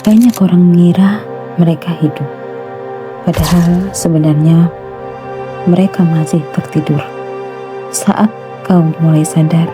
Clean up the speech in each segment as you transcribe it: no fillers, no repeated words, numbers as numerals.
Banyak orang mengira mereka hidup, padahal sebenarnya mereka masih tertidur. Saat kau mulai sadar,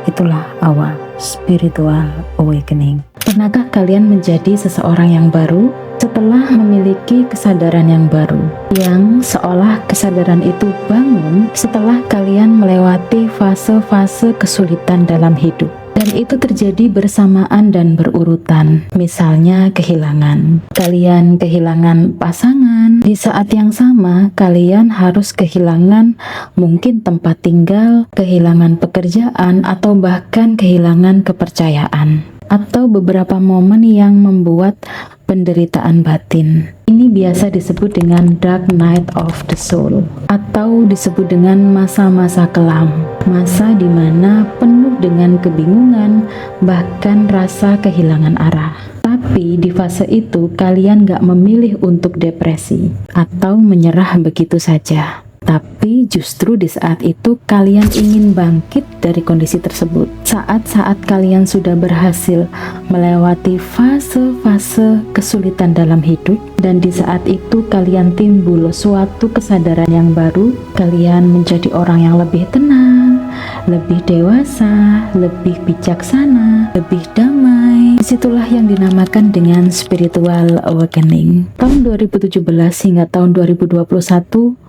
itulah awal spiritual awakening. Pernahkah kalian menjadi seseorang yang baru setelah memiliki kesadaran yang baru, yang seolah kesadaran itu bangun setelah kalian melewati fase-fase kesulitan dalam hidup? Dan itu terjadi bersamaan dan berurutan. Misalnya kehilangan. Kalian kehilangan pasangan. Di saat yang sama, kalian harus kehilangan mungkin tempat tinggal, kehilangan pekerjaan, atau bahkan kehilangan kepercayaan. Atau beberapa momen yang membuat penderitaan batin. Ini biasa disebut dengan dark night of the soul, atau disebut dengan masa-masa kelam, masa di mana penuh dengan kebingungan, bahkan rasa kehilangan arah. Tapi di fase itu kalian gak memilih untuk depresi atau menyerah begitu saja. Tapi justru di saat itu kalian ingin bangkit dari kondisi tersebut. Saat-saat kalian sudah berhasil melewati fase-fase kesulitan dalam hidup, dan di saat itu kalian timbul suatu kesadaran yang baru, kalian menjadi orang yang lebih tenang, lebih dewasa, lebih bijaksana, lebih damai. Disitulah yang dinamakan dengan spiritual awakening. Tahun 2017 hingga tahun 2021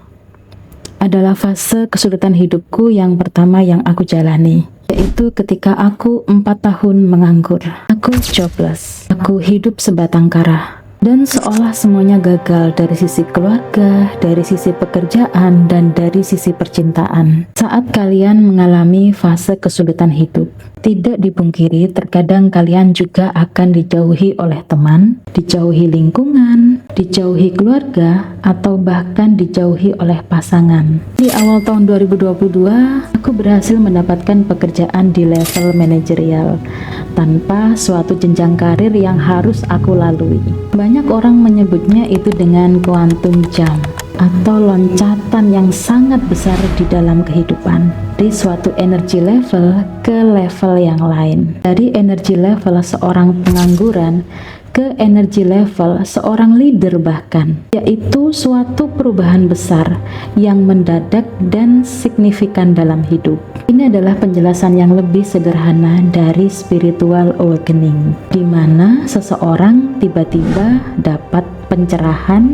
adalah fase kesulitan hidupku yang pertama yang aku jalani, yaitu ketika aku 4 tahun menganggur. Aku jobless, aku hidup sebatang kara, dan seolah semuanya gagal dari sisi keluarga, dari sisi pekerjaan, dan dari sisi percintaan. Saat kalian mengalami fase kesulitan hidup, tidak dipungkiri terkadang kalian juga akan dijauhi oleh teman, dijauhi lingkungan, dijauhi keluarga, atau bahkan dijauhi oleh pasangan. Di awal tahun 2022, aku berhasil mendapatkan pekerjaan di level manajerial tanpa suatu jenjang karir yang harus aku lalui. Banyak orang menyebutnya itu dengan quantum jump, atau loncatan yang sangat besar di dalam kehidupan, dari suatu energi level ke level yang lain, dari energi level seorang pengangguran ke energi level seorang leader, bahkan yaitu suatu perubahan besar yang mendadak dan signifikan dalam hidup. Ini adalah penjelasan yang lebih sederhana dari spiritual awakening, di mana seseorang tiba-tiba dapat pencerahan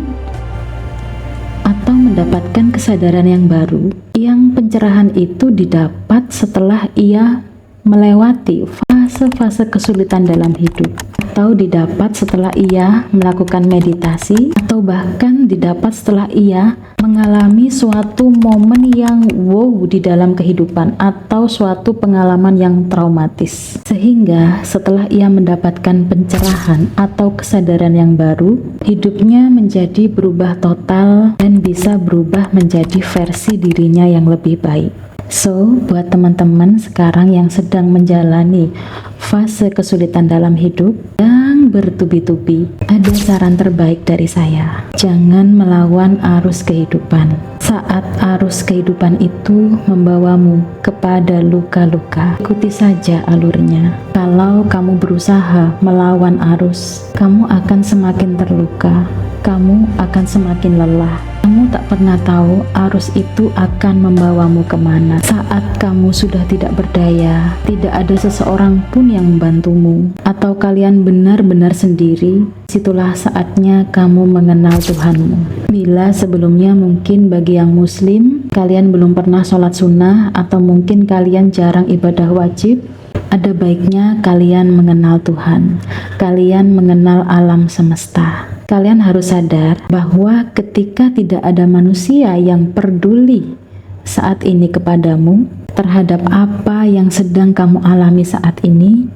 atau mendapatkan kesadaran yang baru, yang pencerahan itu didapat setelah ia melewati fase-fase kesulitan dalam hidup, atau didapat setelah ia melakukan meditasi, atau bahkan didapat setelah ia mengalami suatu momen yang wow di dalam kehidupan, atau suatu pengalaman yang traumatis. Sehingga setelah ia mendapatkan pencerahan atau kesadaran yang baru, hidupnya menjadi berubah total dan bisa berubah menjadi versi dirinya yang lebih baik. So, buat teman-teman sekarang yang sedang menjalani fase kesulitan dalam hidup yang bertubi-tubi, ada saran terbaik dari saya. Jangan melawan arus kehidupan. Saat arus kehidupan itu membawamu kepada luka-luka, ikuti saja alurnya. Kalau kamu berusaha melawan arus, kamu akan semakin terluka, kamu akan semakin lelah. Kamu tak pernah tahu arus itu akan membawamu kemana. Saat kamu sudah tidak berdaya, tidak ada seseorang pun yang membantumu, atau kalian benar-benar sendiri, situlah saatnya kamu mengenal Tuhanmu. Bila sebelumnya mungkin bagi yang muslim, kalian belum pernah sholat sunnah, atau mungkin kalian jarang ibadah wajib, ada baiknya kalian mengenal Tuhan, kalian mengenal alam semesta. Kalian harus sadar bahwa ketika tidak ada manusia yang peduli saat ini kepadamu, terhadap apa yang sedang kamu alami saat ini,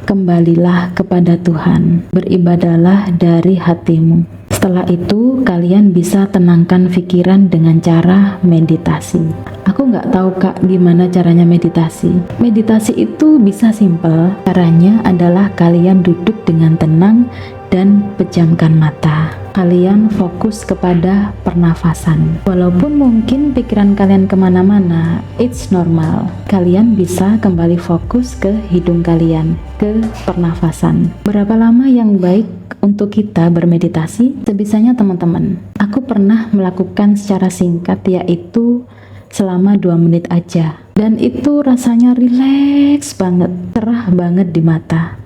kembalilah kepada Tuhan, beribadahlah dari hatimu. Setelah itu, kalian bisa tenangkan pikiran dengan cara meditasi. Aku nggak tahu kak gimana caranya meditasi. Meditasi itu bisa simpel. Caranya adalah kalian duduk dengan tenang dan pejamkan mata. kalian fokus kepada pernafasan. Walaupun mungkin pikiran kalian kemana-mana, it's normal. Kalian bisa kembali fokus ke hidung kalian, ke pernafasan. Berapa lama yang baik untuk kita bermeditasi? Sebisanya teman-teman. Aku pernah melakukan secara singkat, yaitu selama 2 menit aja. Dan itu rasanya rileks banget, cerah banget di mata.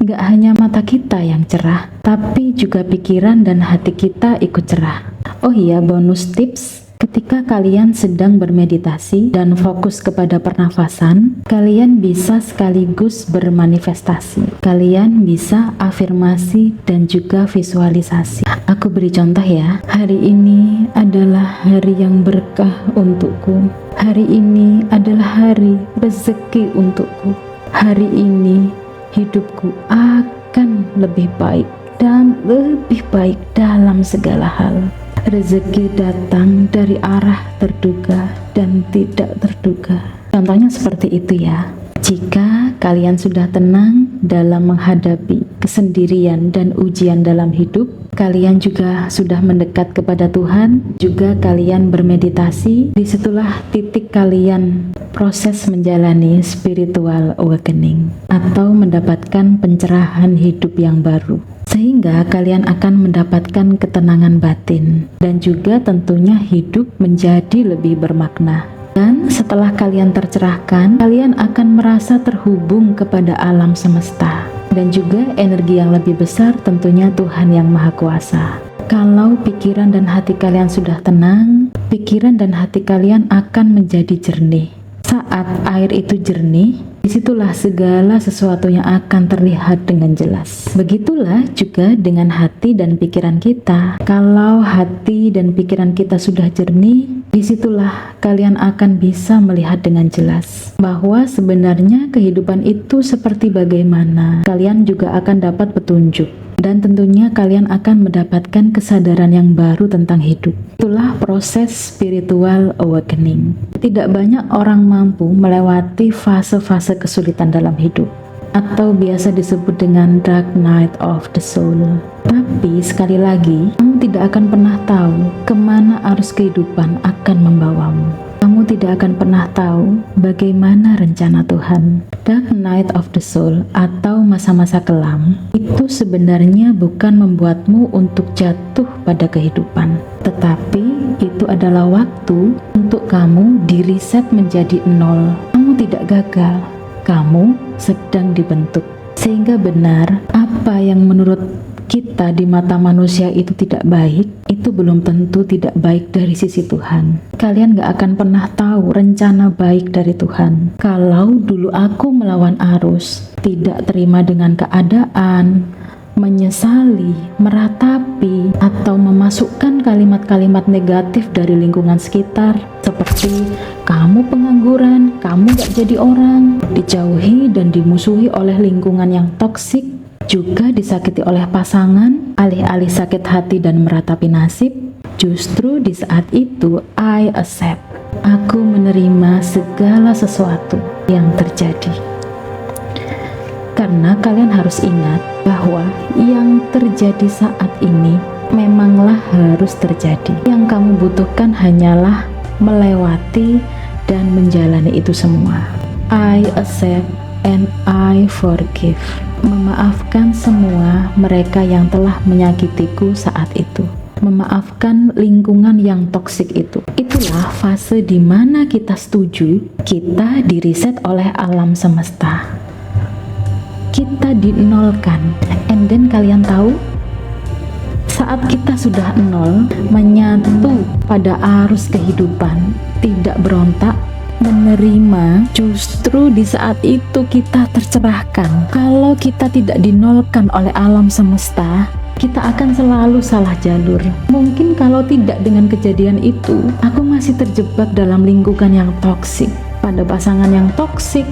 Gak hanya mata kita yang cerah, tapi juga pikiran dan hati kita ikut cerah. Oh iya, bonus tips. Ketika kalian sedang bermeditasi dan fokus kepada pernafasan, kalian bisa sekaligus bermanifestasi. Kalian bisa afirmasi dan juga visualisasi. Aku beri contoh ya. Hari ini adalah hari yang berkah untukku. Hari ini adalah hari rezeki untukku. Hari ini hidupku akan lebih baik dan lebih baik dalam segala hal. Rezeki datang dari arah terduga dan tidak terduga. Contohnya seperti itu ya. Jika kalian sudah tenang dalam menghadapi kesendirian dan ujian dalam hidup, kalian juga sudah mendekat kepada Tuhan, juga kalian bermeditasi, disitulah titik kalian proses menjalani spiritual awakening atau mendapatkan pencerahan hidup yang baru. Sehingga kalian akan mendapatkan ketenangan batin dan juga tentunya hidup menjadi lebih bermakna. Dan setelah kalian tercerahkan, kalian akan merasa terhubung kepada alam semesta dan juga energi yang lebih besar, tentunya Tuhan yang Maha Kuasa. Kalau pikiran dan hati kalian sudah tenang, pikiran dan hati kalian akan menjadi jernih. Saat air itu jernih, disitulah segala sesuatu yang akan terlihat dengan jelas. Begitulah juga dengan hati dan pikiran kita. Kalau hati dan pikiran kita sudah jernih, disitulah kalian akan bisa melihat dengan jelas bahwa sebenarnya kehidupan itu seperti bagaimana. Kalian juga akan dapat petunjuk. Dan tentunya kalian akan mendapatkan kesadaran yang baru tentang hidup. Itulah proses spiritual awakening. Tidak banyak orang mampu melewati fase-fase kesulitan dalam hidup, atau biasa disebut dengan dark night of the soul. Tapi sekali lagi, kamu tidak akan pernah tahu kemana arus kehidupan akan membawamu. Kamu tidak akan pernah tahu bagaimana rencana Tuhan. Dark night of the soul atau masa-masa kelam itu sebenarnya bukan membuatmu untuk jatuh pada kehidupan, tetapi itu adalah waktu untuk kamu diriset menjadi nol. Kamu tidak gagal, kamu sedang dibentuk. Sehingga benar, apa yang menurut kita di mata manusia itu tidak baik, itu belum tentu tidak baik dari sisi Tuhan. Kalian gak akan pernah tahu rencana baik dari Tuhan. Kalau dulu aku melawan arus, tidak terima dengan keadaan, menyesali, meratapi, atau memasukkan kalimat-kalimat negatif dari lingkungan sekitar, seperti kamu pengangguran, kamu gak jadi orang, dijauhi dan dimusuhi oleh lingkungan yang toksik, juga disakiti oleh pasangan, alih-alih sakit hati dan meratapi nasib. Justru di saat itu I accept, aku menerima segala sesuatu yang terjadi. Karena kalian harus ingat bahwa yang terjadi saat ini memanglah harus terjadi. Yang kamu butuhkan hanyalah melewati dan menjalani itu semua. I accept and I forgive. Memaafkan semua mereka yang telah menyakitiku saat itu. Memaafkan lingkungan yang toksik itu. Itulah fase di mana kita setuju, kita diriset oleh alam semesta. Kita dinolkan. And then kalian tahu, saat kita sudah nol, menyatu pada arus kehidupan, tidak berontak, menerima, justru di saat itu kita tercerahkan. Kalau kita tidak dinolkan oleh alam semesta, kita akan selalu salah jalur. Mungkin kalau tidak dengan kejadian itu, aku masih terjebak dalam lingkungan yang toksik, pada pasangan yang toksik,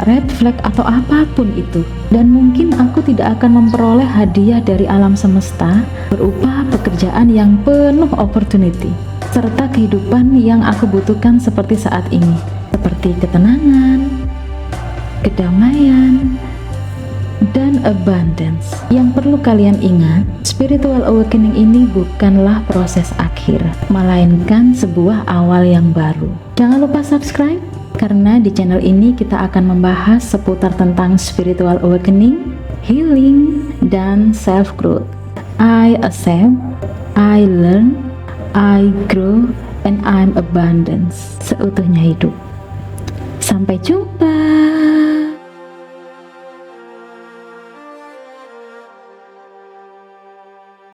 red flag atau apapun itu. Dan mungkin aku tidak akan memperoleh hadiah dari alam semesta berupa pekerjaan yang penuh opportunity, serta kehidupan yang aku butuhkan seperti saat ini, seperti ketenangan, kedamaian, dan abundance. Yang perlu kalian ingat, spiritual awakening ini bukanlah proses akhir, melainkan sebuah awal yang baru. Jangan lupa subscribe, karena di channel ini kita akan membahas seputar tentang spiritual awakening, healing, dan self-growth. I accept, I learn, I grow, and I'm abundance. Seutuhnya hidup. Sampai jumpa.